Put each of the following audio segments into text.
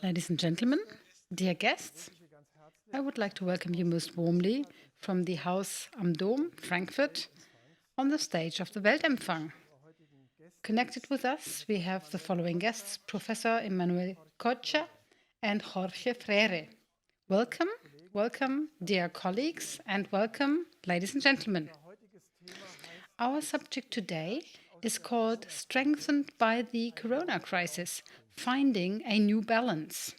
Ladies and gentlemen, dear guests, I would like to welcome you most warmly from the Haus am Dom, Frankfurt, on the stage of the Weltempfang. Connected with us, we have the following guests, Professor Emanuele Coccia and Jorge Freire. Welcome, welcome, dear colleagues, and welcome, ladies and gentlemen. Our subject today is called Strengthened by the Corona Crisis, Finding a New Balance.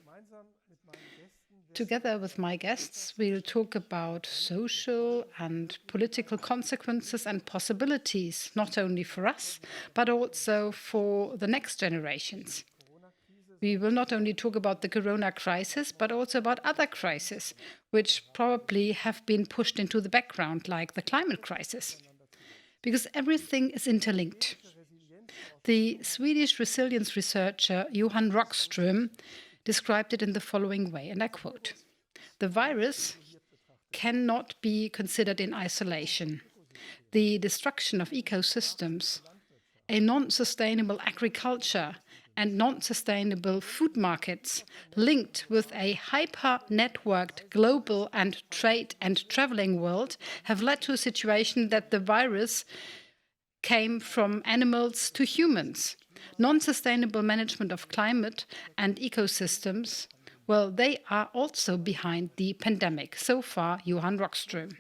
Together with my guests, we'll talk about social and political consequences and possibilities, not only for us, but also for the next generations. We will not only talk about the corona crisis, but also about other crises, which probably have been pushed into the background, like the climate crisis. Because everything is interlinked. The Swedish resilience researcher Johan Rockström described it in the following way, and I quote, "The virus cannot be considered in isolation. The destruction of ecosystems, a non-sustainable agriculture, and non-sustainable food markets linked with a hyper-networked global and trade and traveling world have led to a situation that the virus came from animals to humans. Non-sustainable management of climate and ecosystems, well, they are also behind the pandemic." So far, Johan Rockström.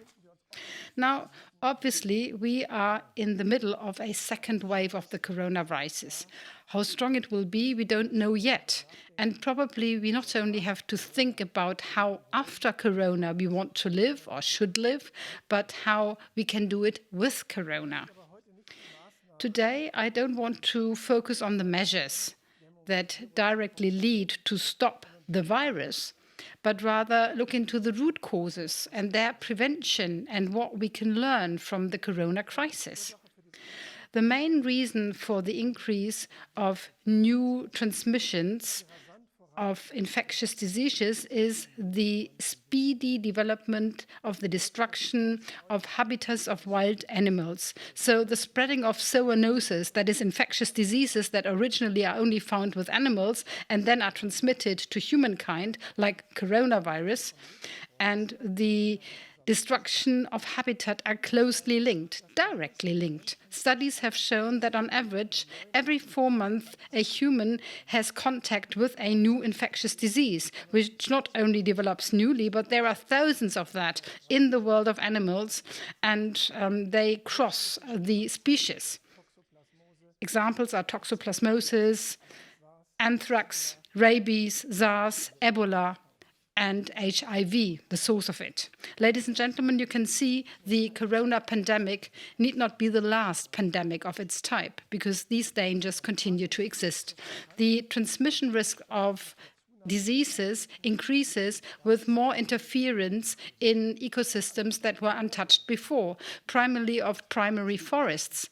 Now, obviously, we are in the middle of a second wave of the coronavirus. How strong it will be, we don't know yet. And probably we not only have to think about how after corona we want to live or should live, but how we can do it with corona. Today, I don't want to focus on the measures that directly lead to stop the virus, but rather look into the root causes and their prevention and what we can learn from the corona crisis. The main reason for the increase of new transmissions of infectious diseases is the speedy development of the destruction of habitats of wild animals. So the spreading of zoonoses, that is infectious diseases that originally are only found with animals and then are transmitted to humankind, like coronavirus, and the destruction of habitat are closely linked, directly linked. Studies have shown that on average, every 4 months, a human has contact with a new infectious disease, which not only develops newly, but there are thousands of that in the world of animals, and they cross the species. Examples are toxoplasmosis, anthrax, rabies, SARS, Ebola, and HIV, the source of it. Ladies and gentlemen, you can see the corona pandemic need not be the last pandemic of its type, because these dangers continue to exist. The transmission risk of diseases increases with more interference in ecosystems that were untouched before, primarily of primary forests.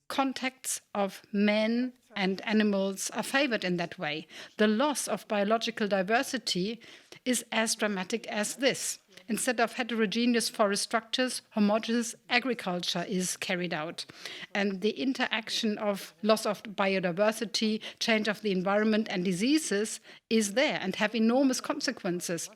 Contacts of men and animals are favored in that way. The loss of biological diversity is as dramatic as this. Instead of heterogeneous forest structures, homogeneous agriculture is carried out. And the interaction of loss of biodiversity, change of the environment, and diseases is there and have enormous consequences.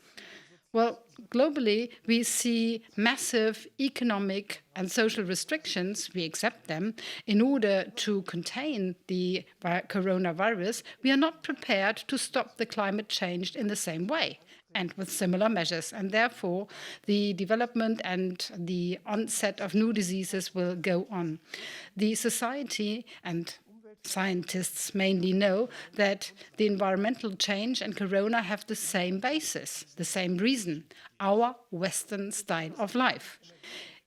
Well, globally, we see massive economic and social restrictions. We accept them in order to contain the coronavirus. We are not prepared to stop the climate change in the same way and with similar measures. And therefore, the development and the onset of new diseases will go on. The society and scientists mainly know that the environmental change and corona have the same basis, the same reason, our Western style of life.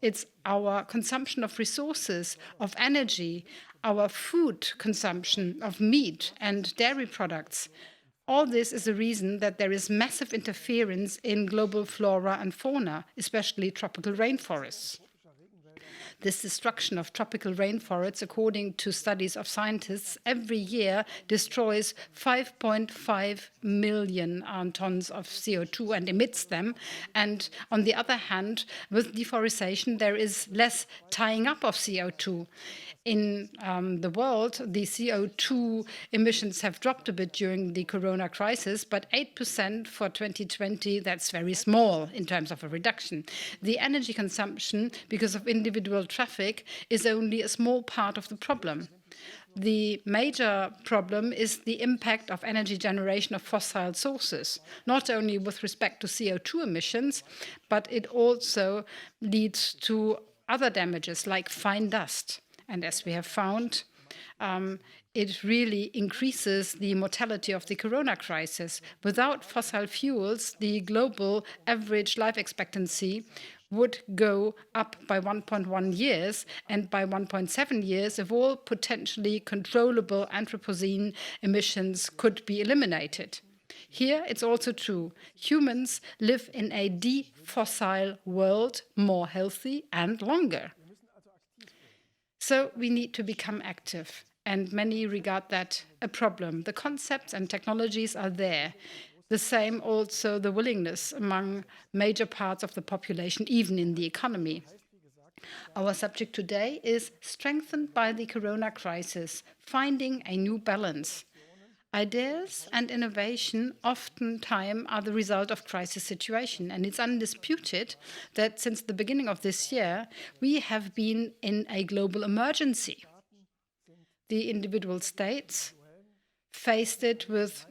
It's our consumption of resources, of energy, our food consumption of meat and dairy products. All this is a reason that there is massive interference in global flora and fauna, especially tropical rainforests. This destruction of tropical rainforests, according to studies of scientists, every year destroys 5.5 million tons of CO2 and emits them. And on the other hand, with deforestation, there is less tying up of CO2. In the world, the CO2 emissions have dropped a bit during the corona crisis, but 8% for 2020, that's very small in terms of a reduction. The energy consumption, because of individual traffic, is only a small part of the problem. The major problem is the impact of energy generation of fossil sources, not only with respect to CO2 emissions, but it also leads to other damages like fine dust. And as we have found, it really increases the mortality of the corona crisis. Without fossil fuels, the global average life expectancy would go up by 1.1 years and by 1.7 years if all potentially controllable Anthropocene emissions could be eliminated. Here, it's also true. Humans live in a defossil world, more healthy and longer. So we need to become active, and many regard that a problem. The concepts and technologies are there. The same also the willingness among major parts of the population, even in the economy. Our subject today is strengthened by the corona crisis, finding a new balance. Ideas and innovation oftentimes are the result of crisis situation, and it's undisputed that since the beginning of this year, we have been in a global emergency. The individual states faced it with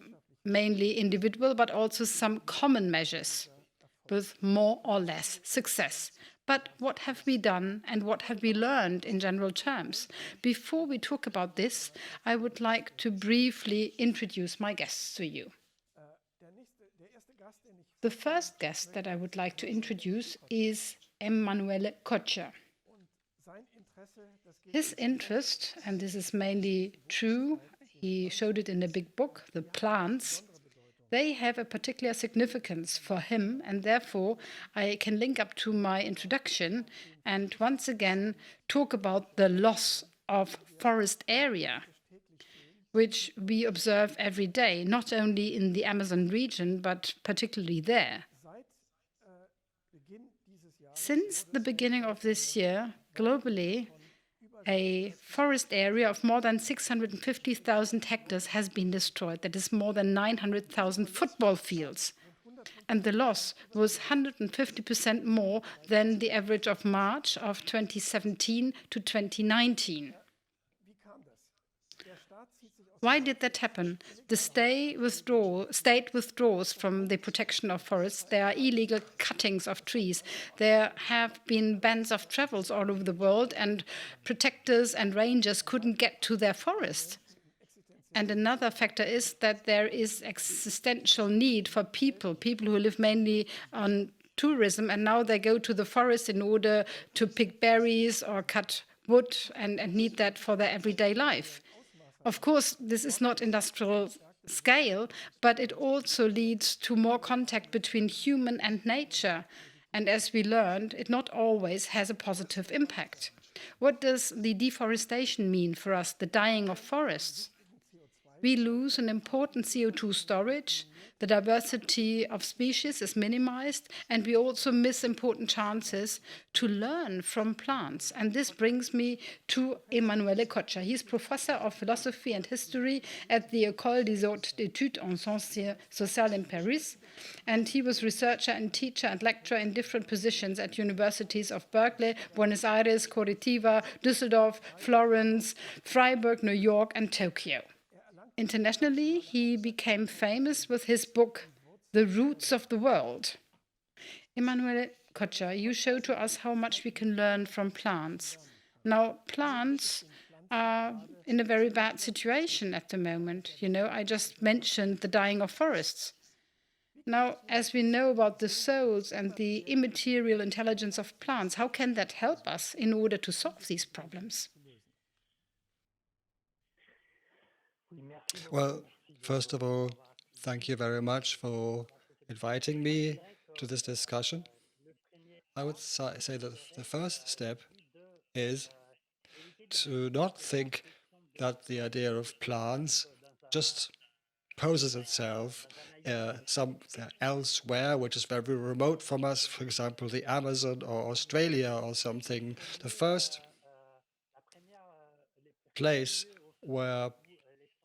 mainly individual, but also some common measures with more or less success. But what have we done and what have we learned in general terms? Before we talk about this, I would like to briefly introduce my guests to you. The first guest that I would like to introduce is Emanuele Coccia. His interest, and this is mainly true, he showed it in a big book, The Plants, they have a particular significance for him, and therefore I can link up to my introduction and once again talk about the loss of forest area, which we observe every day, not only in the Amazon region, but particularly there. Since the beginning of this year, globally, a forest area of more than 650,000 hectares has been destroyed. That is more than 900,000 football fields. And the loss was 150% more than the average of March of 2017 to 2019. Why did that happen? The state withdraws from the protection of forests. There are illegal cuttings of trees. There have been bans of travels all over the world, and protectors and rangers couldn't get to their forest. And another factor is that there is existential need for people who live mainly on tourism, and now they go to the forest in order to pick berries or cut wood and need that for their everyday life. Of course, this is not industrial scale, but it also leads to more contact between human and nature. And as we learned, it not always has a positive impact. What does the deforestation mean for us, the dying of forests? We lose an important CO2 storage, the diversity of species is minimized, and we also miss important chances to learn from plants. And this brings me to Emanuele Coccia. He's professor of philosophy and history at the École des Hautes Études en Sciences Sociales in Paris. And he was researcher and teacher and lecturer in different positions at universities of Berkeley, Buenos Aires, Curitiba, Düsseldorf, Florence, Freiburg, New York, and Tokyo. Internationally, he became famous with his book, The Roots of the World. Emanuele Coccia, you show to us how much we can learn from plants. Now, plants are in a very bad situation at the moment. You know, I just mentioned the dying of forests. Now, as we know about the souls and the immaterial intelligence of plants, how can that help us in order to solve these problems? Well, first of all, thank you very much for inviting me to this discussion. I would say that the first step is to not think that the idea of plants just poses itself somewhere elsewhere, which is very remote from us, for example, the Amazon or Australia or something. The first place where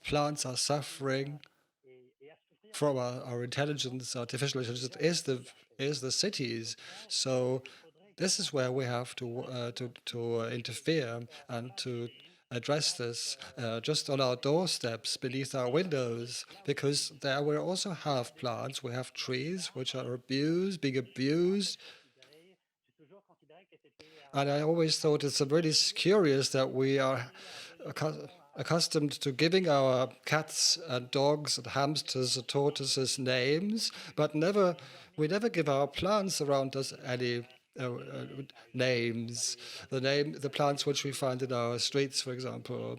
plants are suffering from our intelligence, artificial intelligence, is the cities. So this is where we have to interfere and to address this just on our doorsteps, beneath our windows, because there we also have plants, we have trees which are being abused. And I always thought it's really curious that we are accustomed to giving our cats and dogs and hamsters and tortoises names, but we never give our plants around us any names. The plants which we find in our streets, for example.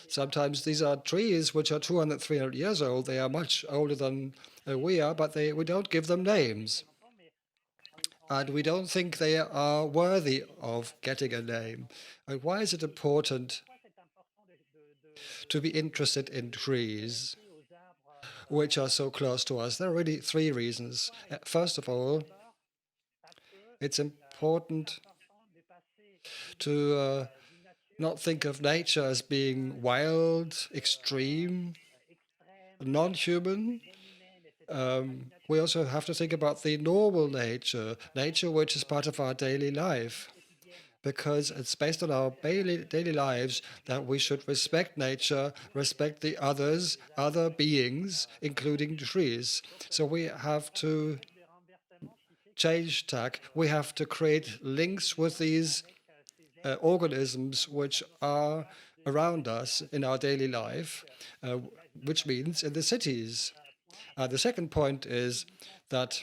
Sometimes these are trees which are 200, 300 years old. They are much older than we are, but we don't give them names. And we don't think they are worthy of getting a name. And why is it important to be interested in trees, which are so close to us? There are really three reasons. First of all, it's important to not think of nature as being wild, extreme, non-human. We also have to think about the normal nature which is part of our daily life, because it's based on our daily lives that we should respect nature, respect the other beings, including trees. So we have to change tack. We have to create links with these organisms which are around us in our daily life, which means in the cities. The second point is that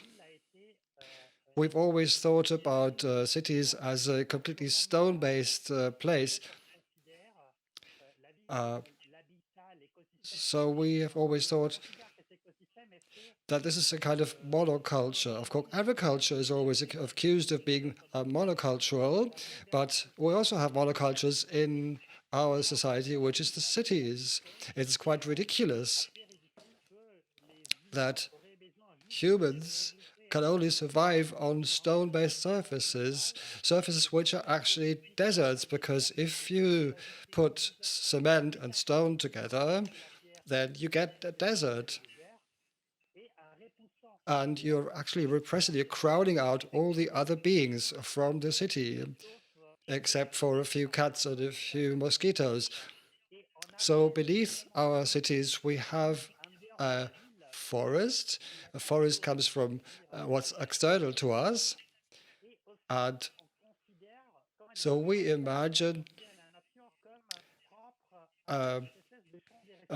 we've always thought about cities as a completely stone-based place. So we have always thought that this is a kind of monoculture. Of course, agriculture is always accused of being monocultural, but we also have monocultures in our society, which is the cities. It's quite ridiculous that humans can only survive on stone-based surfaces which are actually deserts, because if you put cement and stone together, then you get a desert. And you're actually repressing, you're crowding out all the other beings from the city, except for a few cats and a few mosquitoes. So beneath our cities, we have a forest. A forest comes from what's external to us. And so we imagine a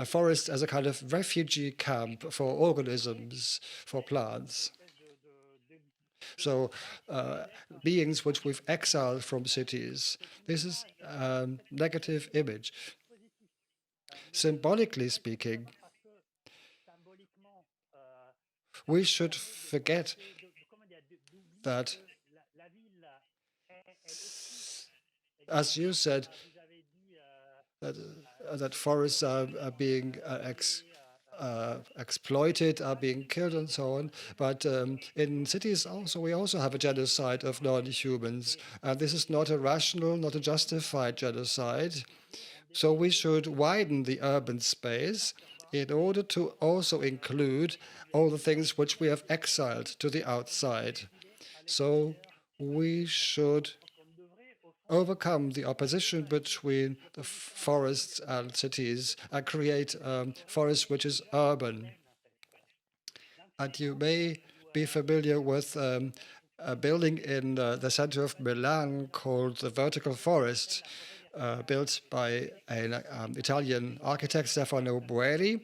forest as a kind of refugee camp for organisms, for plants. So beings which we've exiled from cities. This is a negative image. Symbolically speaking, we should forget that, as you said, that forests are being exploited, are being killed, and so on. But in cities also, we also have a genocide of non-humans. And this is not a rational, not a justified genocide. So we should widen the urban space in order to also include all the things which we have exiled to the outside. So we should overcome the opposition between the forests and cities and create a forest which is urban. And you may be familiar with a building in the center of Milan called the Vertical Forest, built by an Italian architect, Stefano Boeri.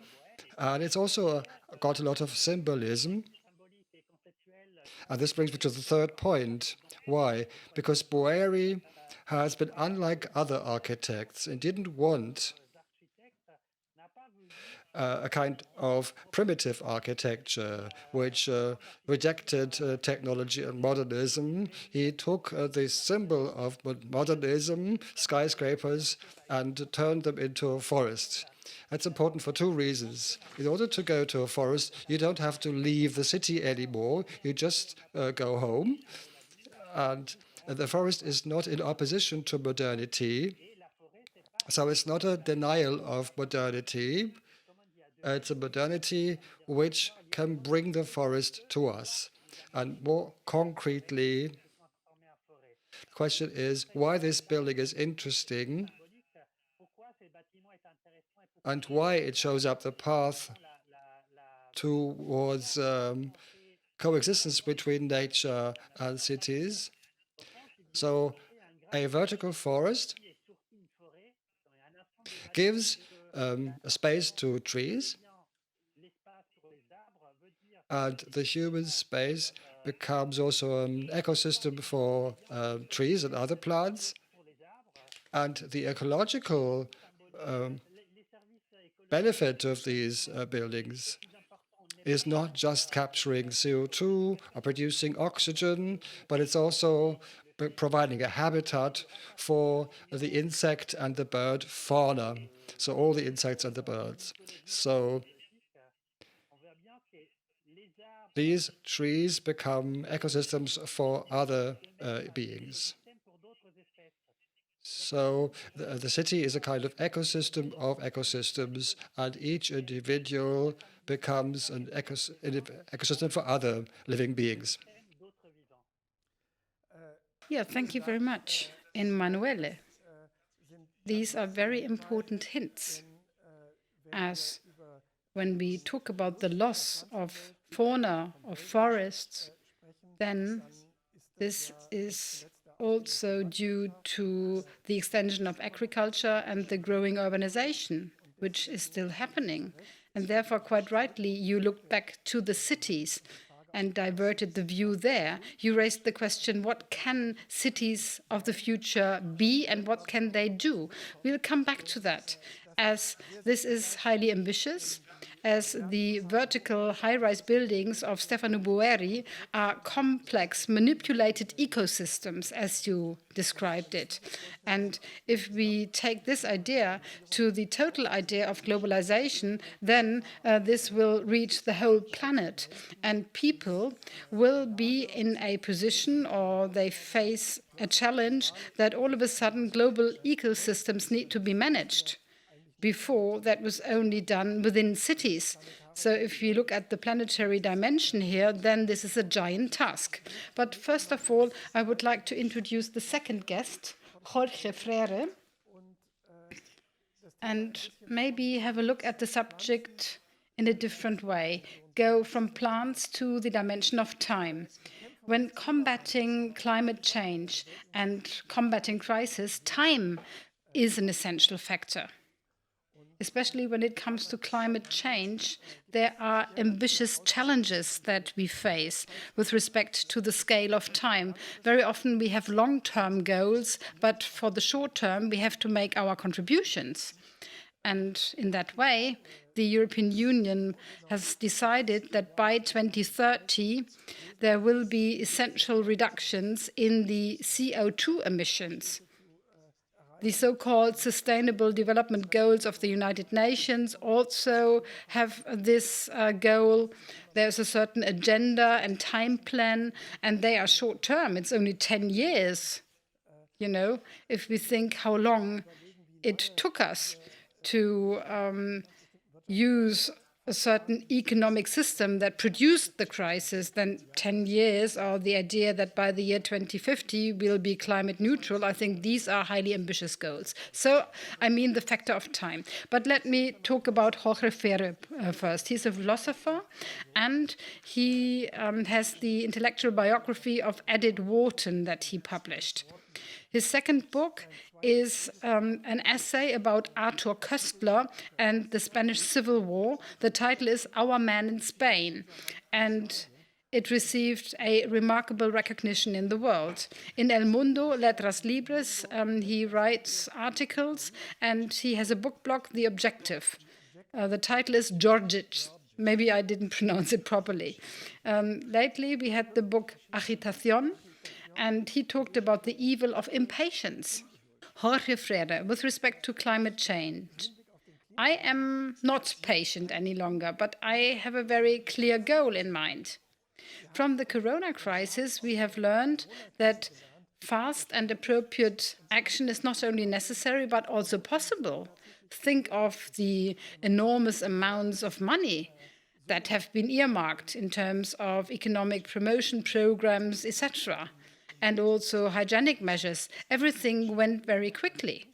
And it's also got a lot of symbolism. And this brings me to the third point. Why? Because Boeri has been unlike other architects and didn't want a kind of primitive architecture which rejected technology and modernism. He took the symbol of modernism, skyscrapers, and turned them into a forest. That's important for two reasons. In order to go to a forest, you don't have to leave the city anymore. You just go home. And the forest is not in opposition to modernity. So it's not a denial of modernity, it's a modernity which can bring the forest to us. And more concretely, the question is why this building is interesting and why it shows up the path towards coexistence between nature and cities. So a vertical forest gives a space to trees, and the human space becomes also an ecosystem for trees and other plants. And the ecological benefit of these buildings is not just capturing CO2 or producing oxygen, but it's also providing a habitat for the insect and the bird fauna. So all the insects and the birds. So these trees become ecosystems for other beings. So the city is a kind of ecosystem of ecosystems, and each individual becomes an ecosystem for other living beings. Yeah, thank you very much, Emanuele. These are very important hints, as when we talk about the loss of fauna, of forests, then this is also due to the extension of agriculture and the growing urbanization, which is still happening. And therefore, quite rightly, you looked back to the cities and diverted the view there. You raised the question, what can cities of the future be and what can they do? We'll come back to that, as this is highly ambitious, as the vertical high-rise buildings of Stefano Boeri are complex, manipulated ecosystems, as you described it. And if we take this idea to the total idea of globalization, then this will reach the whole planet. And people will be in a position, or they face a challenge, that all of a sudden global ecosystems need to be managed. Before, that was only done within cities. So if you look at the planetary dimension here, then this is a giant task. But first of all, I would like to introduce the second guest, Jorge Freire, and maybe have a look at the subject in a different way, go from plants to the dimension of time. When combating climate change and combating crisis, time is an essential factor. Especially when it comes to climate change, there are ambitious challenges that we face with respect to the scale of time. Very often we have long-term goals, but for the short term, we have to make our contributions. And in that way, the European Union has decided that by 2030, there will be essential reductions in the CO2 emissions. The so-called Sustainable Development Goals of the United Nations also have this goal. There's a certain agenda and time plan, and they are short-term. It's only 10 years, you know, if we think how long it took us to use a certain economic system that produced the crisis, then 10 years, or the idea that by the year 2050 we'll be climate neutral, I think these are highly ambitious goals. So, I mean the factor of time. But let me talk about Jorge Freire first. He's a philosopher, and he has the intellectual biography of Edith Wharton that he published. His second book is an essay about Arthur Koestler and the Spanish Civil War. The title is Our Man in Spain, and it received a remarkable recognition in the world. In El Mundo, Letras Libres, he writes articles, and he has a book blog, The Objective. The title is Jorge. Maybe I didn't pronounce it properly. Lately, we had the book Agitación, and he talked about the evil of impatience. Jorge Freire, with respect to climate change, I am not patient any longer, but I have a very clear goal in mind. From the corona crisis, we have learned that Fast and appropriate action is not only necessary, but also possible. Think of the enormous amounts of money that have been earmarked in terms of economic promotion programs, etc., and also hygienic measures. Everything went very quickly.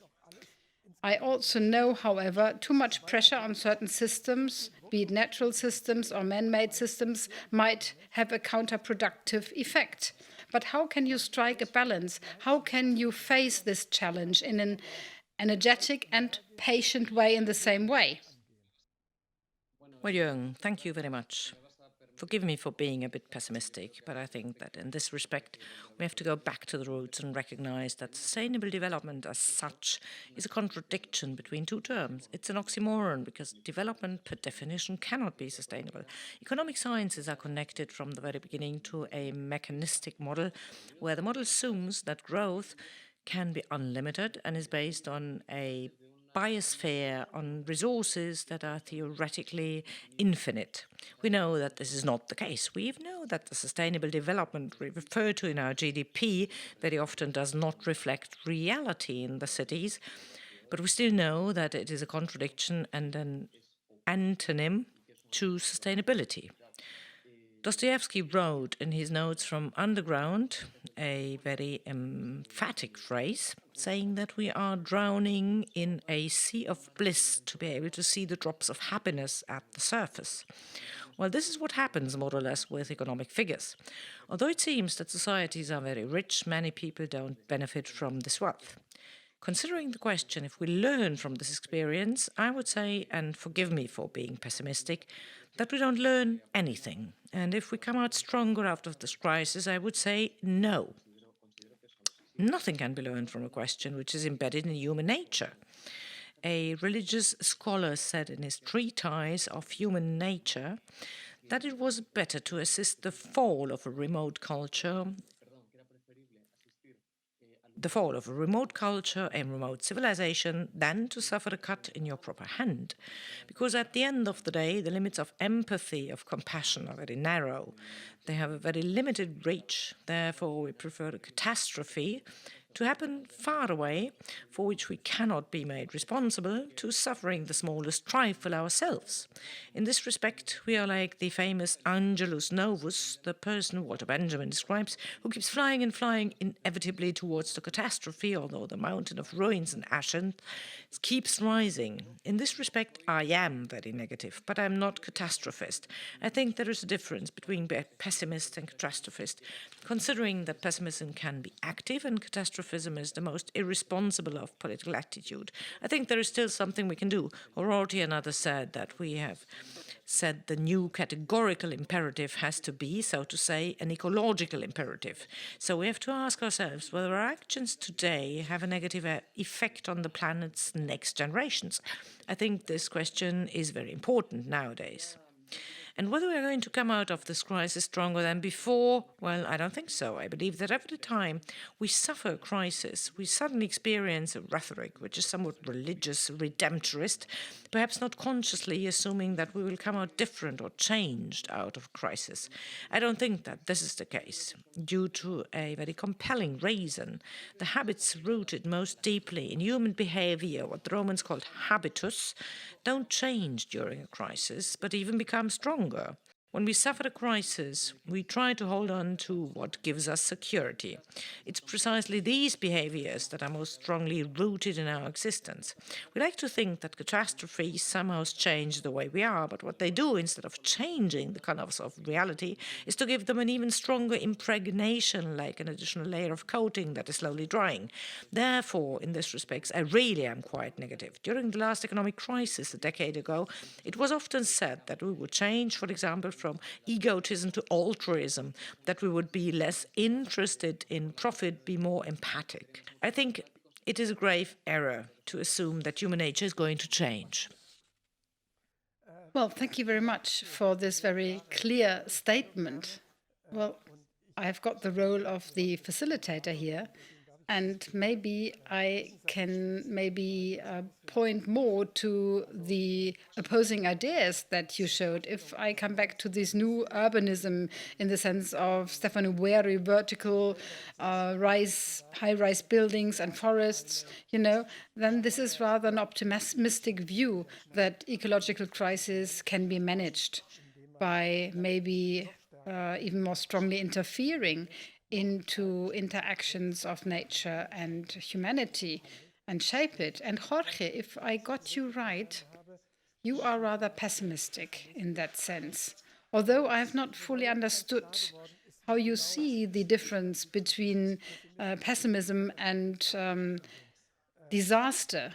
I also know, however, too much pressure on certain systems, be it natural systems or man-made systems, might have a counterproductive effect. But how can you strike a balance? How can you face this challenge in an energetic and patient way in the same way? Well, Jürgen, thank you very much. Forgive me for being a bit pessimistic, but I think that in this respect, we have to go back to the roots and recognize that sustainable development as such is a contradiction between two terms. It's an oxymoron because development per definition cannot be sustainable. Economic sciences are connected from the very beginning to a mechanistic model where the model assumes that growth can be unlimited and is based on a biosphere, on resources that are theoretically infinite. We know that this is not the case. We even know that the sustainable development we refer to in our GDP very often does not reflect reality in the cities, but we still know that it is a contradiction and an antonym to sustainability. Dostoevsky wrote in his notes from Underground a very emphatic phrase, saying that we are drowning in a sea of bliss to be able to see the drops of happiness at the surface. Well, this is what happens more or less with economic figures. Although it seems that societies are very rich, many people don't benefit from this wealth. Considering the question if we learn from this experience, I would say, and forgive me for being pessimistic, that we don't learn anything. And if we come out stronger out of this crisis, I would say no. Nothing can be learned from a question which is embedded in human nature. A religious scholar said in his treatise of human nature that it was better to assist the fall of a remote culture and remote civilization than to suffer a cut in your proper hand. Because at the end of the day, the limits of empathy, of compassion are very narrow. They have a very limited reach. Therefore, we prefer a catastrophe to happen far away, for which we cannot be made responsible, to suffering the smallest trifle ourselves. In this respect, we are like the famous Angelus Novus, the person Walter Benjamin describes, who keeps flying and flying inevitably towards the catastrophe, although the mountain of ruins and ashes keeps rising. In this respect, I am very negative, but I'm not catastrophist. I think there is a difference between pessimist and catastrophist, considering that pessimism can be active and catastrophism is the most irresponsible of political attitude. I think there is still something we can do. Already another said that we have said the new categorical imperative has to be, so to say, an ecological imperative. So we have to ask ourselves whether our actions today have a negative effect on the planet's next generations. I think this question is very important nowadays. And whether we are going to come out of this crisis stronger than before, well, I don't think so. I believe that every time we suffer a crisis, we suddenly experience a rhetoric which is somewhat religious, redemptorist, perhaps not consciously assuming that we will come out different or changed out of crisis. I don't think that this is the case, due to a very compelling reason. The habits rooted most deeply in human behavior, what the Romans called habitus, don't change during a crisis, but even become stronger. When we suffer a crisis, we try to hold on to what gives us security. It's precisely these behaviors that are most strongly rooted in our existence. We like to think that catastrophes somehow change the way we are, but what they do, instead of changing the canvas of reality, is to give them an even stronger impregnation, like an additional layer of coating that is slowly drying. Therefore, in this respect, I really am quite negative. During the last economic crisis a decade ago, it was often said that we would change, for example, from egotism to altruism, that we would be less interested in profit, be more empathic. I think it is a grave error to assume that human nature is going to change. Well, thank you very much for this very clear statement. Well, I've got the role of the facilitator here, And maybe I can point more to the opposing ideas that you showed. If I come back to this new urbanism in the sense of Stefano Guerri, vertical high-rise buildings and forests, then this is rather an optimistic view that ecological crisis can be managed by maybe even more strongly interfering into interactions of nature and humanity and shape it. And Jorge, if I got you right, you are rather pessimistic in that sense. Although I have not fully understood how you see the difference between pessimism and disaster.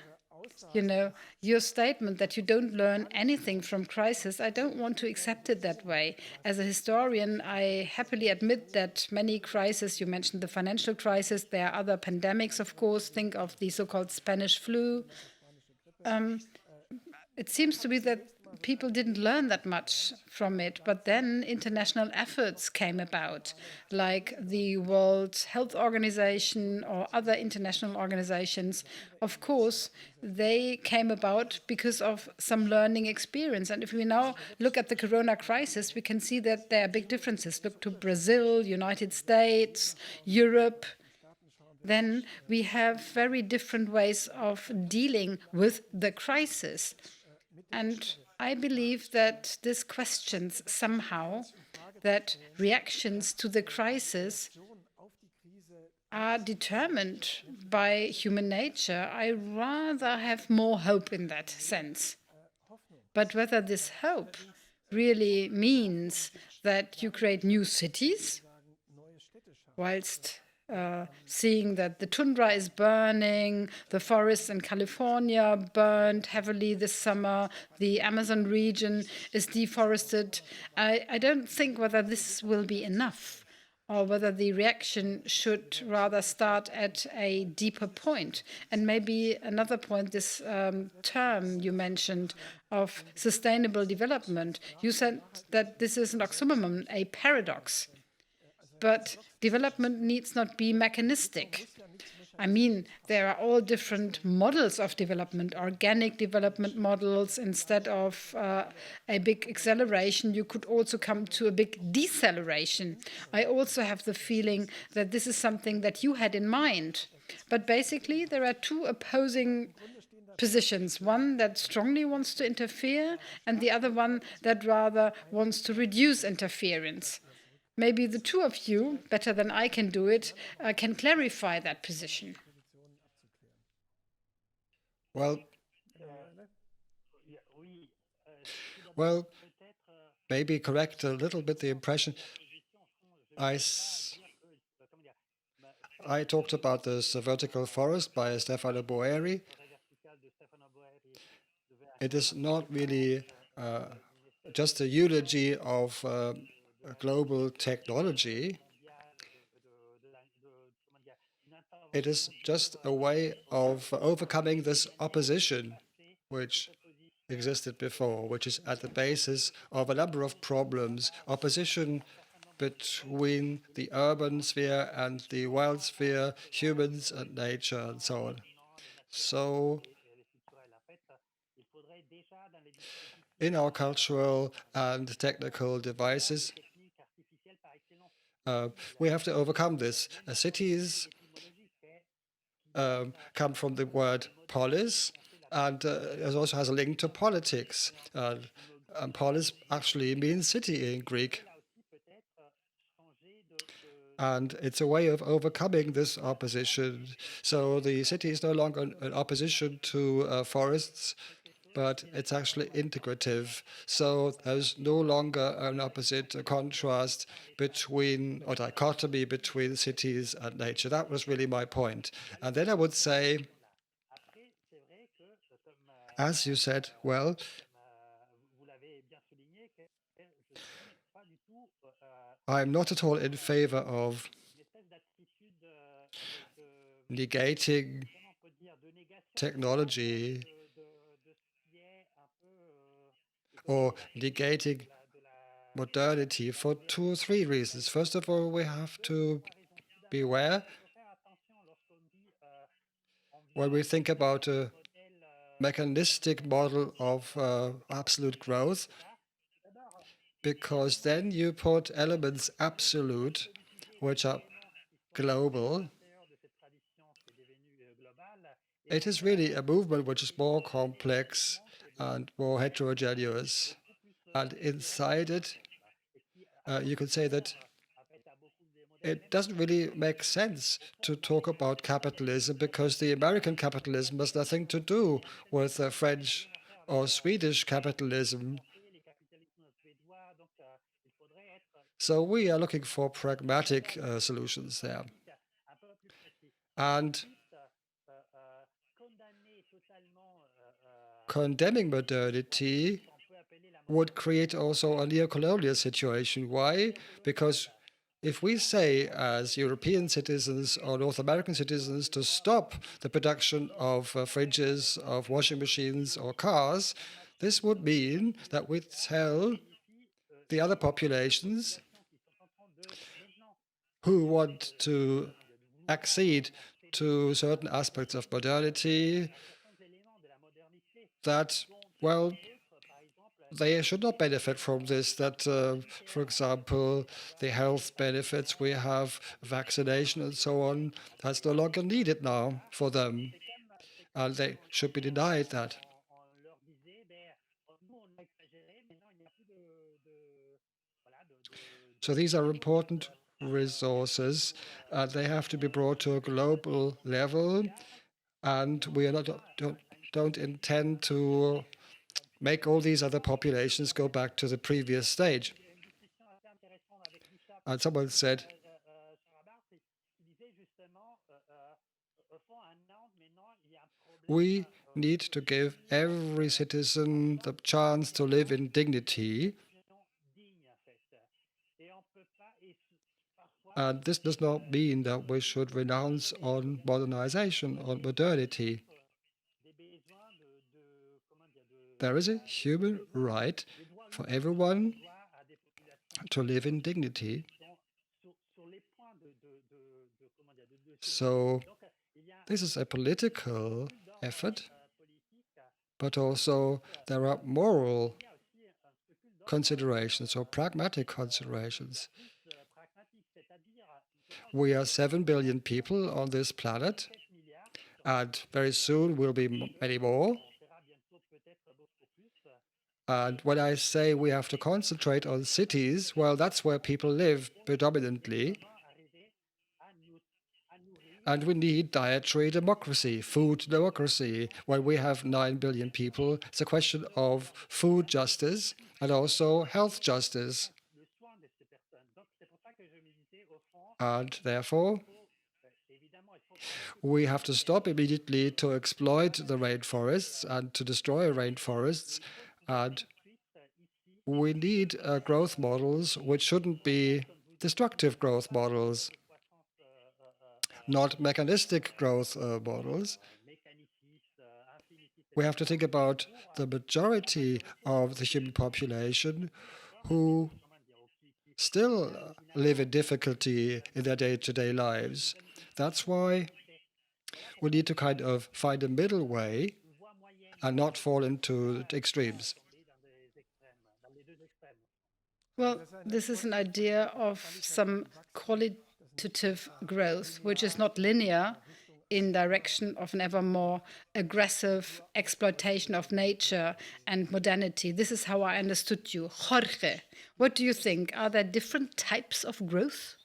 Your statement that you don't learn anything from crisis, I don't want to accept it that way. As a historian, I happily admit that many crises, you mentioned the financial crisis, there are other pandemics, of course, think of the so-called Spanish flu. It seems to be that people didn't learn that much from it, but then international efforts came about, like the World Health Organization or other international organizations. Of course, they came about because of some learning experience. And if we now look at the corona crisis, we can see that there are big differences. Look to Brazil, United States, Europe. Then we have very different ways of dealing with the crisis. And I believe that this questions somehow that reactions to the crisis are determined by human nature. I rather have more hope in that sense. But whether this hope really means that you create new cities, whilst seeing that the tundra is burning, the forests in California burned heavily this summer, the Amazon region is deforested. I don't think whether this will be enough or whether the reaction should rather start at a deeper point. And maybe another point, this term you mentioned of sustainable development, you said that this is an oxymoron, a paradox. But development needs not be mechanistic. I mean, there are all different models of development, organic development models. Instead of a big acceleration, you could also come to a big deceleration. I also have the feeling that this is something that you had in mind. But basically, there are two opposing positions, one that strongly wants to interfere and the other one that rather wants to reduce interference. Maybe the two of you, better than I can do it, can clarify that position. Well, maybe correct a little bit the impression. I talked about this vertical forest by Stefano Boeri. It is not really just a eulogy of global technology. It is just a way of overcoming this opposition which existed before, which is at the basis of a number of problems. Opposition between the urban sphere and the wild sphere, humans and nature, and so on. So, in our cultural and technical devices, we have to overcome this. Cities come from the word polis, and it also has a link to politics. And polis actually means city in Greek. And it's a way of overcoming this opposition. So the city is no longer an opposition to forests, but it's actually integrative. So there's no longer an opposite contrast between, or dichotomy between cities and nature. That was really my point. And then I would say, as you said, well, I'm not at all in favor of negating technology or negating modernity for 2 or 3 reasons. First of all, we have to beware when we think about a mechanistic model of absolute growth, because then you put elements absolute, which are global. It is really a movement which is more complex and more heterogeneous. And inside it, you could say that it doesn't really make sense to talk about capitalism because the American capitalism has nothing to do with French or Swedish capitalism. So we are looking for pragmatic solutions there. And condemning modernity would create also a neocolonial situation. Why? Because if we say, as European citizens or North American citizens, to stop the production of fridges, of washing machines, or cars, this would mean that we tell the other populations who want to accede to certain aspects of modernity that, well, they should not benefit from this, that, for example, the health benefits we have, vaccination and so on, that's no longer needed now for them. And they should be denied that. So these are important resources, and they have to be brought to a global level. And we are don't intend to make all these other populations go back to the previous stage. And someone said, we need to give every citizen the chance to live in dignity. And this does not mean that we should renounce on modernization, on modernity. There is a human right for everyone to live in dignity. So this is a political effort, but also there are moral considerations or pragmatic considerations. We are 7 billion people on this planet, and very soon will be many more. And when I say we have to concentrate on cities, well, that's where people live predominantly. And we need dietary democracy, food democracy. When we have 9 billion people, it's a question of food justice and also health justice. And therefore, we have to stop immediately to exploit the rainforests and to destroy rainforests. And we need growth models which shouldn't be destructive growth models, not mechanistic growth models. We have to think about the majority of the human population who still live in difficulty in their day-to-day lives. That's why we need to kind of find a middle way and not fall into extremes. Well, this is an idea of some qualitative growth, which is not linear in direction of an ever more aggressive exploitation of nature and modernity. This is how I understood you. Jorge, what do you think? Are there different types of growth?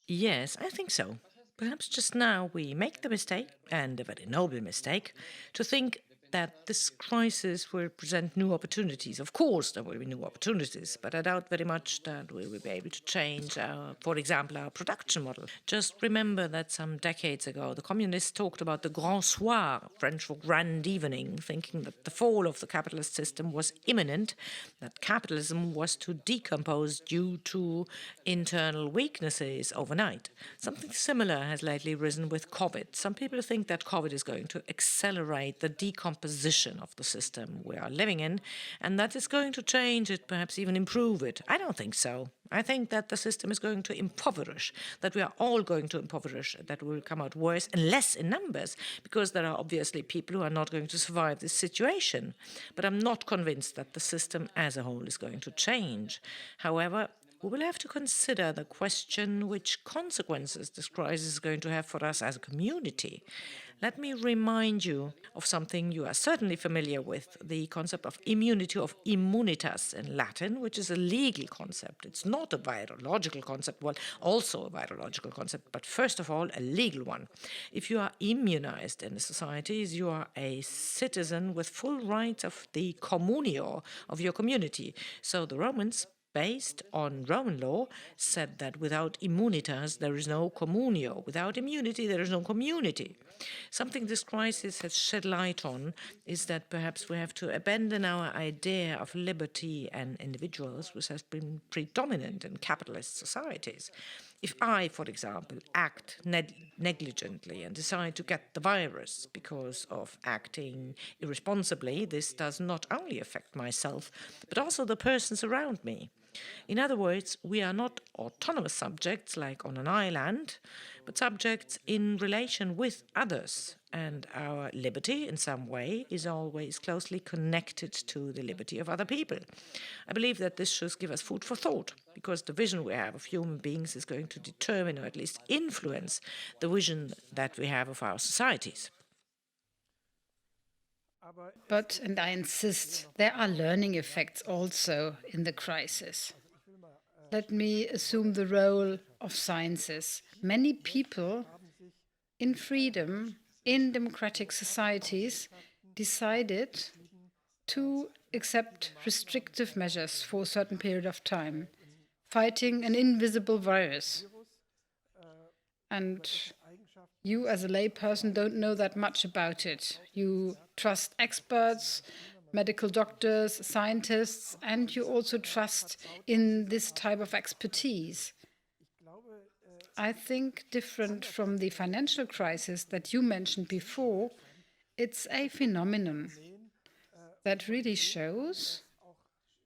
Yes, I think so. Perhaps just now we make the mistake, and a very noble mistake, to think that this crisis will present new opportunities. Of course, there will be new opportunities, but I doubt very much that we will be able to change, for example, our production model. Just remember that some decades ago, the communists talked about the grand soir, French for grand evening, thinking that the fall of the capitalist system was imminent, that capitalism was to decompose due to internal weaknesses overnight. Something similar has lately risen with COVID. Some people think that COVID is going to accelerate the decomposition composition of the system we are living in, and that is going to change it, perhaps even improve it. I don't think so. I think that the system is going to impoverish, that we are all going to impoverish, that we will come out worse and less in numbers, because there are obviously people who are not going to survive this situation. But I'm not convinced that the system as a whole is going to change. However, we will have to consider the question which consequences this crisis is going to have for us as a community. Let me remind you of something you are certainly familiar with, the concept of immunity, of immunitas in Latin, which is a legal concept. It's not a virological concept, well, also a virological concept, but first of all, a legal one. If you are immunized in the societies, you are a citizen with full rights of the communio, of your community. So the Romans, based on Roman law, said that without immunitas there is no communio. Without immunity there is no community. Something this crisis has shed light on is that perhaps we have to abandon our idea of liberty and individuals, which has been predominant in capitalist societies. If I, for example, act negligently and decide to get the virus because of acting irresponsibly, this does not only affect myself, but also the persons around me. In other words, we are not autonomous subjects like on an island, but subjects in relation with others. And our liberty, in some way, is always closely connected to the liberty of other people. I believe that this should give us food for thought, because the vision we have of human beings is going to determine, or at least influence, the vision that we have of our societies. But, and I insist, there are learning effects also in the crisis. Let me assume the role of sciences. Many people in freedom, in democratic societies, decided to accept restrictive measures for a certain period of time, fighting an invisible virus. And you, as a layperson, don't know that much about it. You trust experts, medical doctors, scientists, and you also trust in this type of expertise. I think, different from the financial crisis that you mentioned before, it's a phenomenon that really shows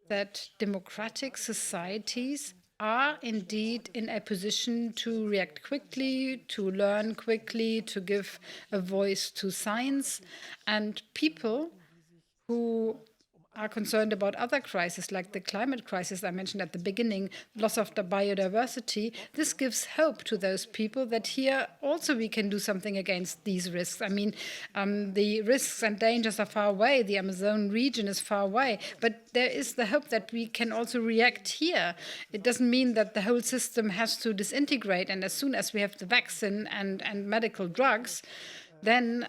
that democratic societies are indeed in a position to react quickly, to learn quickly, to give a voice to science. And people who are concerned about other crises, like the climate crisis I mentioned at the beginning, loss of the biodiversity, this gives hope to those people that here also we can do something against these risks. I mean, the risks and dangers are far away. The Amazon region is far away. But there is the hope that we can also react here. It doesn't mean that the whole system has to disintegrate. And as soon as we have the vaccine and medical drugs, then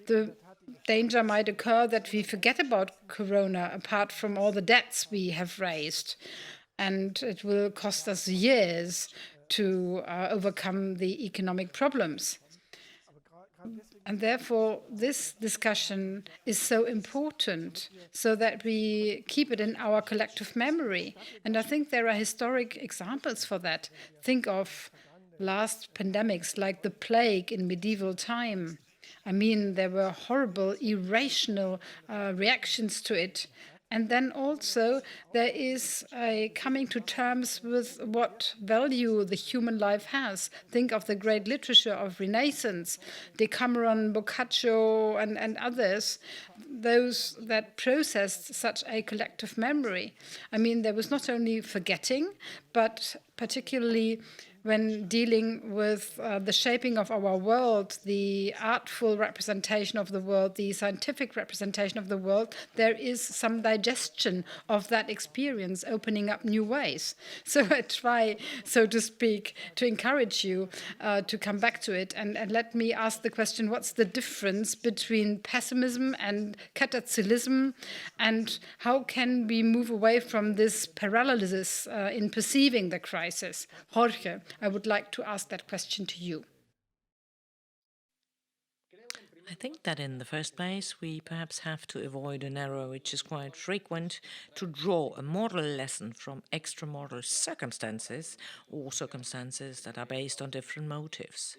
the danger might occur that we forget about corona, apart from all the debts we have raised. And it will cost us years to overcome the economic problems. And therefore, this discussion is so important, so that we keep it in our collective memory. And I think there are historic examples for that. Think of last pandemics like the plague in medieval time. I mean, there were horrible, irrational reactions to it. And then also there is a coming to terms with what value the human life has. Think of the great literature of Renaissance, Decameron, Boccaccio, and others, those that processed such a collective memory. I mean, there was not only forgetting, but particularly when dealing with the shaping of our world, the artful representation of the world, the scientific representation of the world, there is some digestion of that experience, opening up new ways. So I try, so to speak, to encourage you to come back to it. And let me ask the question, what's the difference between pessimism and cataclysm? And how can we move away from this paralysis in perceiving the crisis? Jorge, I would like to ask that question to you. I think that in the first place, we perhaps have to avoid an error which is quite frequent, to draw a moral lesson from extramoral circumstances or circumstances that are based on different motives.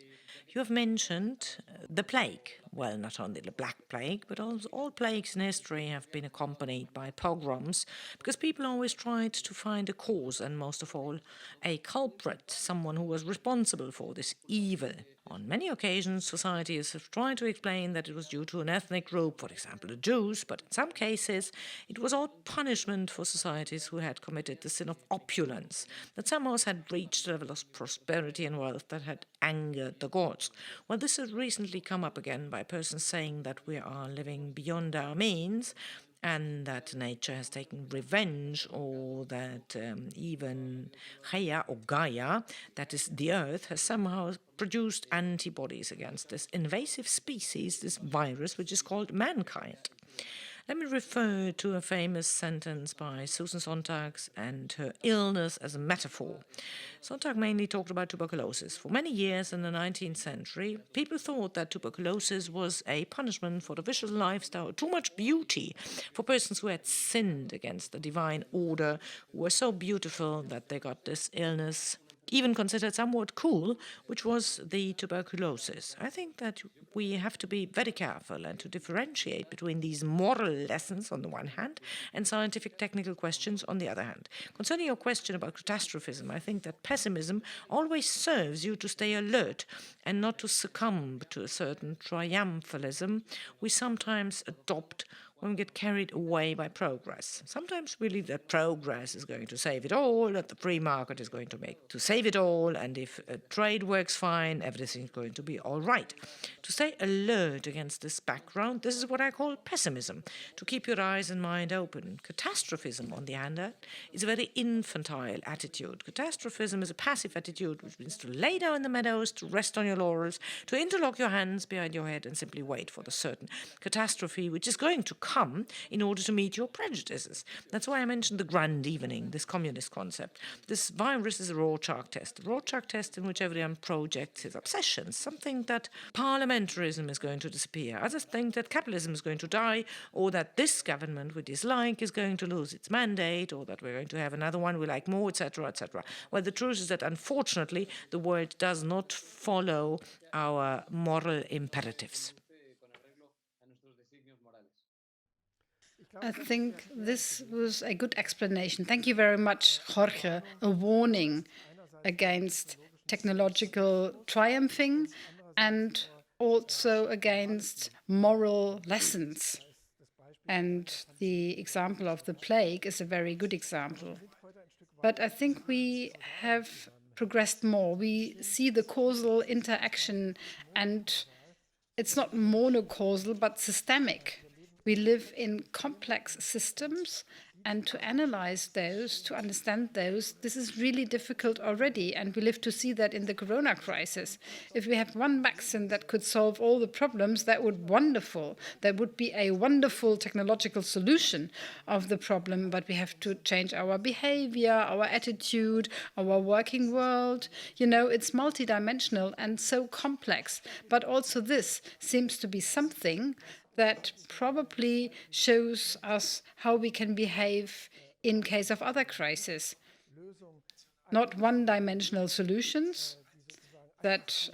You have mentioned the plague, well, not only the Black Plague, but also all plagues in history have been accompanied by pogroms, because people always tried to find a cause and, most of all, a culprit, someone who was responsible for this evil. On many occasions, societies have tried to explain that it was due to an ethnic group, for example, the Jews, but in some cases, it was all punishment for societies who had committed the sin of opulence, that somehow had reached a level of prosperity and wealth that had angered the gods. Well, this has recently come up again by persons saying that we are living beyond our means, and that nature has taken revenge, or that even Gaia, or Gaia, that is the earth, has somehow produced antibodies against this invasive species, this virus, which is called mankind. Let me refer to a famous sentence by Susan Sontag and her illness as a metaphor. Sontag mainly talked about tuberculosis. For many years in the 19th century, people thought that tuberculosis was a punishment for the vicious lifestyle, too much beauty, for persons who had sinned against the divine order, who were so beautiful that they got this illness, even considered somewhat cool, which was the tuberculosis. I think that we have to be very careful and to differentiate between these moral lessons on the one hand and scientific technical questions on the other hand. Concerning your question about catastrophism, I think that pessimism always serves you to stay alert and not to succumb to a certain triumphalism we sometimes adopt when we get carried away by progress. Sometimes we believe that progress is going to save it all, that the free market is going to save it all, and if trade works fine, everything's going to be all right. To stay alert against this background, this is what I call pessimism, to keep your eyes and mind open. Catastrophism, on the other hand, is a very infantile attitude. Catastrophism is a passive attitude, which means to lay down in the meadows, to rest on your laurels, to interlock your hands behind your head and simply wait for the certain catastrophe which is going to come in order to meet your prejudices. That's why I mentioned the grand evening, this communist concept. This virus is a Rorschach test. A Rorschach test in which everyone projects his obsessions. Some think that parliamentarism is going to disappear. Others think that capitalism is going to die, or that this government we dislike is going to lose its mandate, or that we're going to have another one we like more, etc., etc. Well, the truth is that unfortunately the world does not follow our moral imperatives. I think this was a good explanation. Thank you very much, Jorge. A warning against technological triumphing and also against moral lessons. And the example of the plague is a very good example. But I think we have progressed more. We see the causal interaction, and it's not monocausal, but systemic. We live in complex systems, and to analyze those, to understand those, this is really difficult already, and we live to see that in the corona crisis. If we have one vaccine that could solve all the problems, that would be wonderful. That would be a wonderful technological solution of the problem, but we have to change our behavior, our attitude, our working world. You know, it's multidimensional and so complex, but also this seems to be something that probably shows us how we can behave in case of other crises. Not one-dimensional solutions that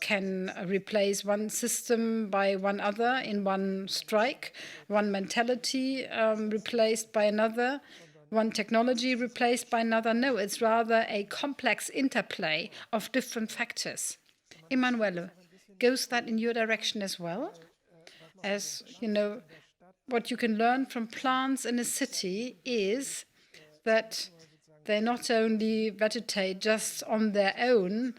can replace one system by one other in one strike, one mentality replaced by another, one technology replaced by another. No, it's rather a complex interplay of different factors. Emanuele, goes that in your direction as well? As you know, what you can learn from plants in a city is that they not only vegetate just on their own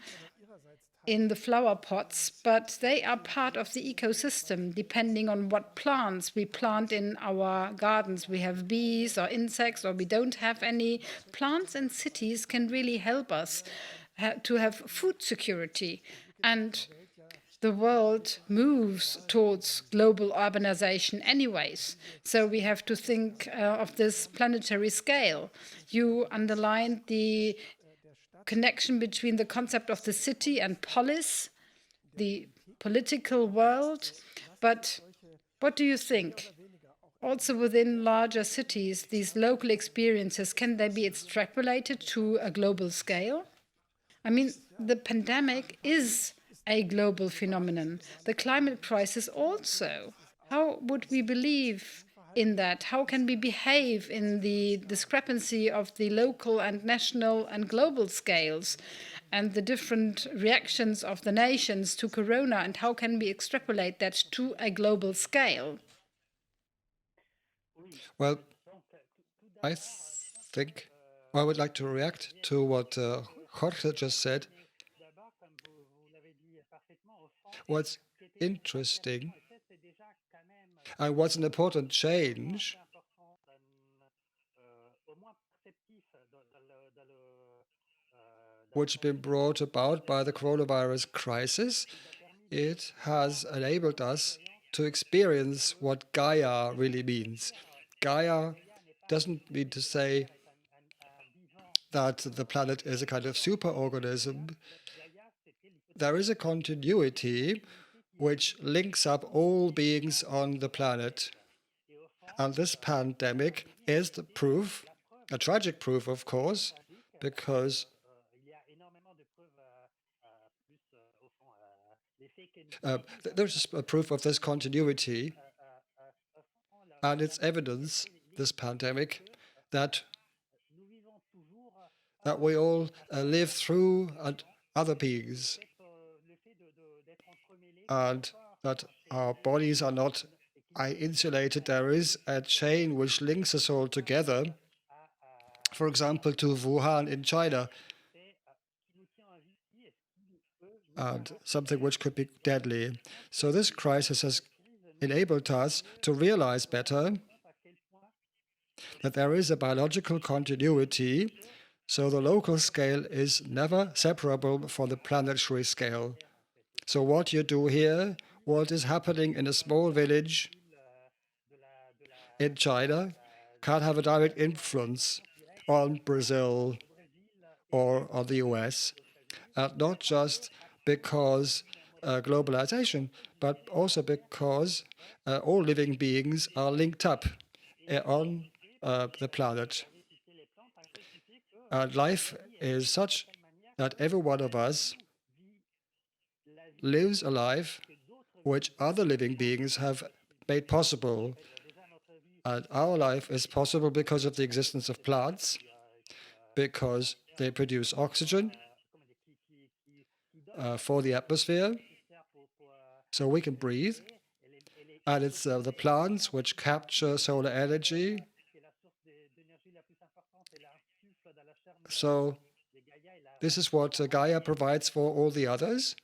in the flower pots, but they are part of the ecosystem, depending on what plants we plant in our gardens. We have bees or insects, or we don't have any. Plants in cities can really help us to have food security. And the world moves towards global urbanization anyways. So we have to think of this planetary scale. You underlined the connection between the concept of the city and polis, the political world. But what do you think? Also within larger cities, these local experiences, can they be extrapolated to a global scale? I mean, the pandemic is a global phenomenon. The climate crisis also. How would we believe in that? How can we behave in the discrepancy of the local and national and global scales and the different reactions of the nations to corona, and how can we extrapolate that to a global scale? Well, I think I would like to react to what Jorge just said. What's interesting and what's an important change which has been brought about by the coronavirus crisis, it has enabled us to experience what Gaia really means. Gaia doesn't mean to say that the planet is a kind of superorganism. There is a continuity which links up all beings on the planet. And this pandemic is the proof, a tragic proof, of course, because there's a proof of this continuity, and it's evidence, this pandemic, that we all live through other beings, and that our bodies are not insulated. There is a chain which links us all together, for example, to Wuhan in China, and something which could be deadly. So this crisis has enabled us to realize better that there is a biological continuity, so the local scale is never separable from the planetary scale. So what you do here, what is happening in a small village in China, can have a direct influence on Brazil or on the US, not just because globalization, but also because all living beings are linked up on the planet. And life is such that every one of us lives a life which other living beings have made possible. And our life is possible because of the existence of plants, because they produce oxygen for the atmosphere, so we can breathe. And it's the plants which capture solar energy. So this is what Gaia provides for all the others.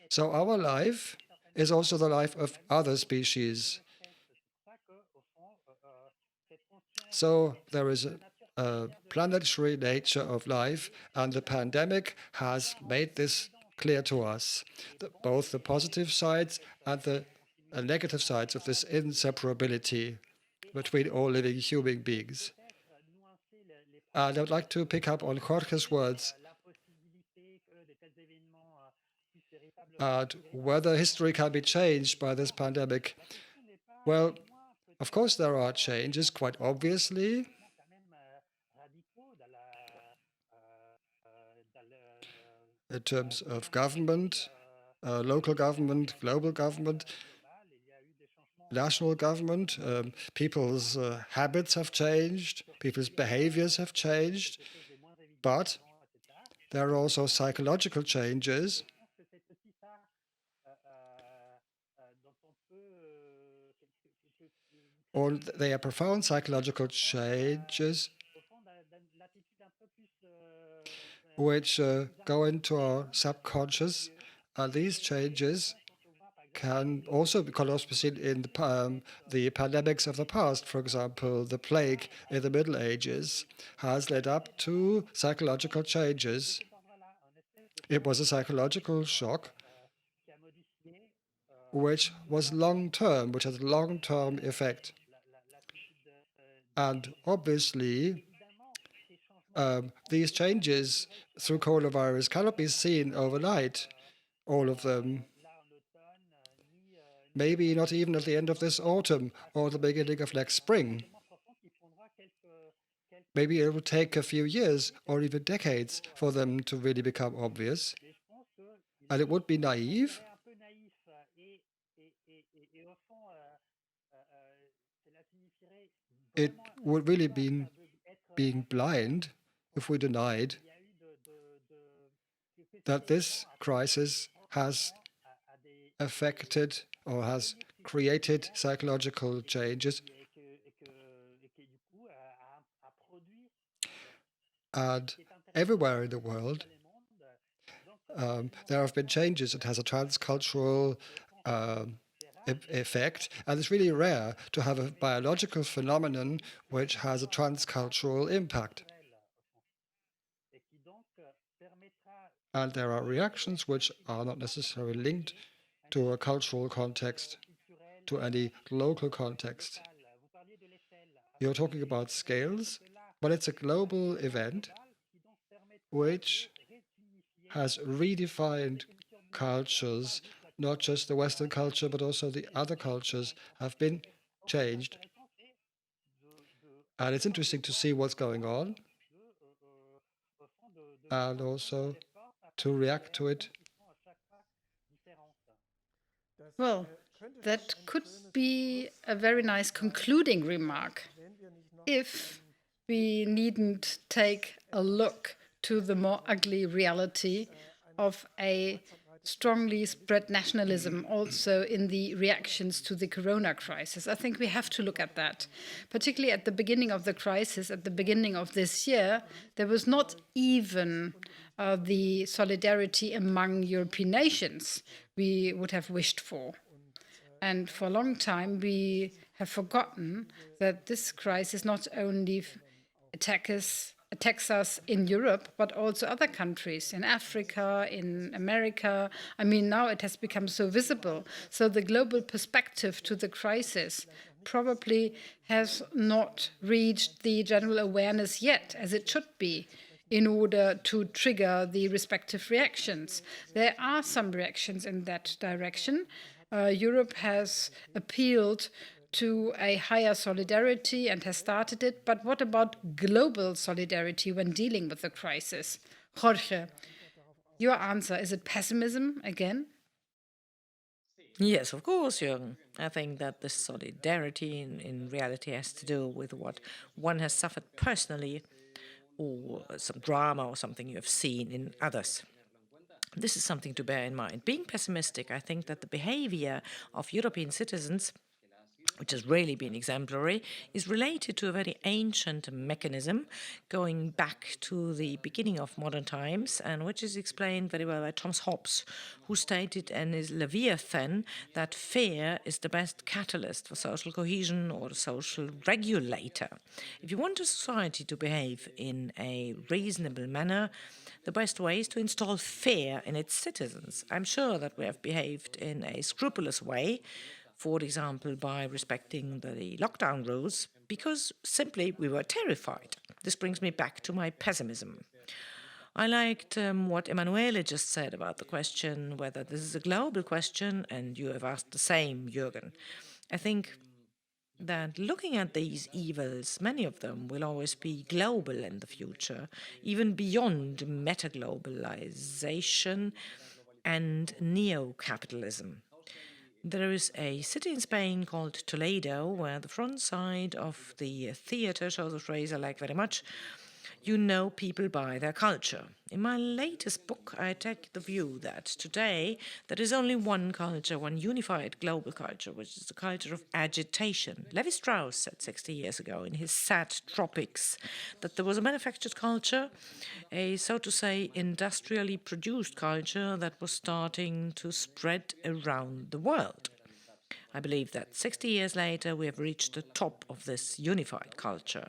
So our life is also the life of other species. So there is a planetary nature of life, and the pandemic has made this clear to us, both the positive sides and the negative sides of this inseparability between all living human beings. And I would like to pick up on Jorge's words, and whether history can be changed by this pandemic. Well, of course there are changes, quite obviously. In terms of government, local government, global government, national government, people's habits have changed, people's behaviors have changed, but there are also psychological changes. Or they are profound psychological changes which go into our subconscious, and these changes can also be seen in the pandemics of the past. For example, the plague in the Middle Ages has led up to psychological changes. It was a psychological shock which was long-term, which had a long-term effect. And obviously, these changes through coronavirus cannot be seen overnight, all of them. Maybe not even at the end of this autumn or the beginning of next spring. Maybe it will take a few years or even decades for them to really become obvious. And it would be naive. It would really be being blind if we denied that this crisis has affected or has created psychological changes. And everywhere in the world, there have been changes. It has a transcultural effect, and it's really rare to have a biological phenomenon which has a transcultural impact. And there are reactions which are not necessarily linked to a cultural context, to any local context. You're talking about scales, but it's a global event which has redefined cultures. Not just the Western culture, but also the other cultures have been changed. And it's interesting to see what's going on and also to react to it. Well, that could be a very nice concluding remark if we needn't take a look to the more ugly reality of a strongly spread nationalism also in the reactions to the corona crisis. I think we have to look at that. Particularly at the beginning of the crisis, at the beginning of this year, there was not even the solidarity among European nations we would have wished for. And for a long time, we have forgotten that this crisis not only attacks us in Europe, but also other countries, in Africa, in America. I mean, now it has become so visible. So the global perspective to the crisis probably has not reached the general awareness yet, as it should be, in order to trigger the respective reactions. There are some reactions in that direction. Europe has appealed to a higher solidarity and has started it. But what about global solidarity when dealing with the crisis? Jorge, your answer, is it pessimism again? Yes, of course, Jürgen. I think that this solidarity in reality has to do with what one has suffered personally or some drama or something you have seen in others. This is something to bear in mind. Being pessimistic, I think that the behavior of European citizens, which has really been exemplary, is related to a very ancient mechanism going back to the beginning of modern times, and which is explained very well by Thomas Hobbes, who stated in his Leviathan that fear is the best catalyst for social cohesion or social regulator. If you want a society to behave in a reasonable manner, the best way is to install fear in its citizens. I'm sure that we have behaved in a scrupulous way, for example, by respecting the lockdown rules, because simply we were terrified. This brings me back to my pessimism. I liked what Emanuele just said about the question whether this is a global question, and you have asked the same, Jürgen. I think that looking at these evils, many of them will always be global in the future, even beyond meta-globalization and neo-capitalism. There is a city in Spain called Toledo where the front side of the theater shows a phrase I like very much: you know people by their culture. In my latest book, I take the view that today there is only one culture, one unified global culture, which is the culture of agitation. Levi Strauss said 60 years ago in his Sad Tropics that there was a manufactured culture, a, so to say, industrially produced culture that was starting to spread around the world. I believe that 60 years later we have reached the top of this unified culture.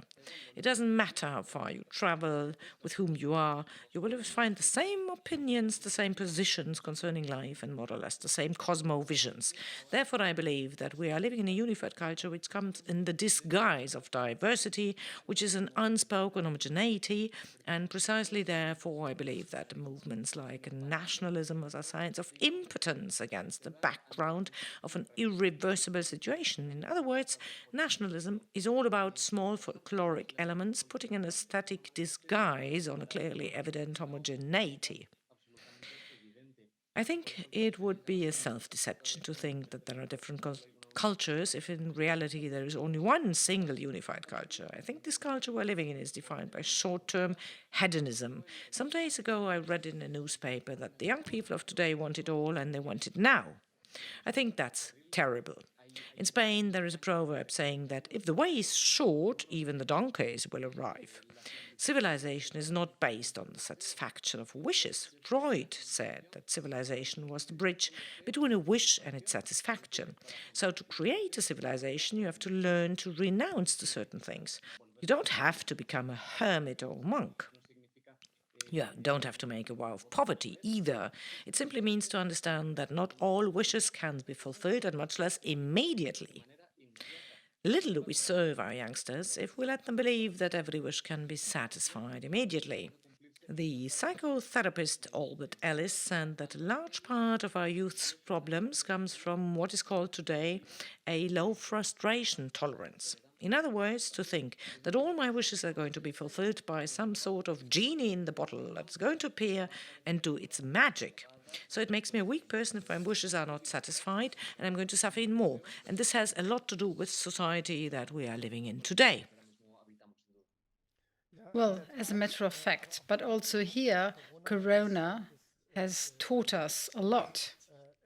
It doesn't matter how far you travel, with whom you are, you will always find the same opinions, the same positions concerning life, and more or less the same cosmovisions. Therefore, I believe that we are living in a unified culture which comes in the disguise of diversity, which is an unspoken homogeneity, and precisely therefore I believe that movements like nationalism as a signs of impotence against the background of an irreversible situation. In other words, nationalism is all about small folkloric elements putting an aesthetic disguise on a clearly evident homogeneity. I think it would be a self-deception to think that there are different cultures if in reality there is only one single unified culture. I think this culture we're living in is defined by short-term hedonism. Some days ago I read in a newspaper that the young people of today want it all and they want it now. I think that's terrible. In Spain, there is a proverb saying that if the way is short, even the donkeys will arrive. Civilization is not based on the satisfaction of wishes. Freud said that civilization was the bridge between a wish and its satisfaction. So to create a civilization, you have to learn to renounce to certain things. You don't have to become a hermit or monk. You don't have to make a vow of poverty either. It simply means to understand that not all wishes can be fulfilled, and much less immediately. Little do we serve our youngsters if we let them believe that every wish can be satisfied immediately. The psychotherapist Albert Ellis said that a large part of our youth's problems comes from what is called today a low frustration tolerance. In other words, to think that all my wishes are going to be fulfilled by some sort of genie in the bottle that's going to appear and do its magic. So it makes me a weak person if my wishes are not satisfied, and I'm going to suffer even more. And this has a lot to do with society that we are living in today. Well, as a matter of fact, but also here, Corona has taught us a lot.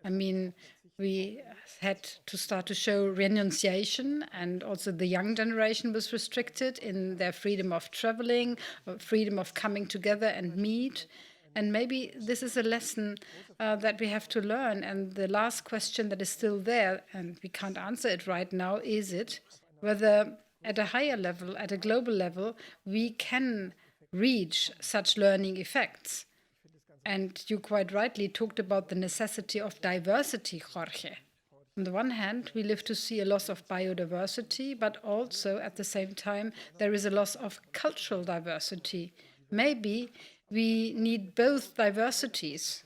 I mean, we had to start to show renunciation, and also the young generation was restricted in their freedom of traveling, freedom of coming together and meet. And maybe this is a lesson that we have to learn. And the last question that is still there, and we can't answer it right now, is it whether at a higher level, at a global level, we can reach such learning effects. And you quite rightly talked about the necessity of diversity, Jorge. On the one hand, we live to see a loss of biodiversity, but also at the same time, there is a loss of cultural diversity. Maybe we need both diversities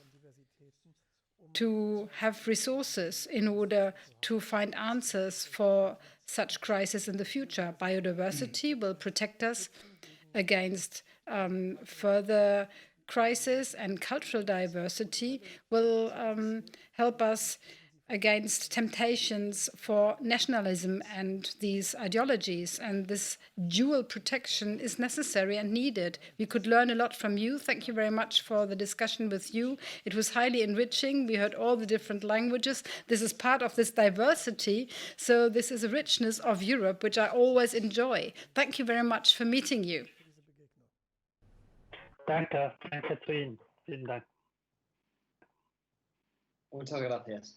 to have resources in order to find answers for such crises in the future. Biodiversity will protect us against further crisis, and cultural diversity will help us against temptations for nationalism and these ideologies. And this dual protection is necessary and needed. We could learn a lot from you. Thank you very much for the discussion with you. It was highly enriching. We heard all the different languages. This is part of this diversity. So this is a richness of Europe, which I always enjoy. Thank you very much for meeting you. Danke zu Ihnen. Vielen Dank. Muchas gracias.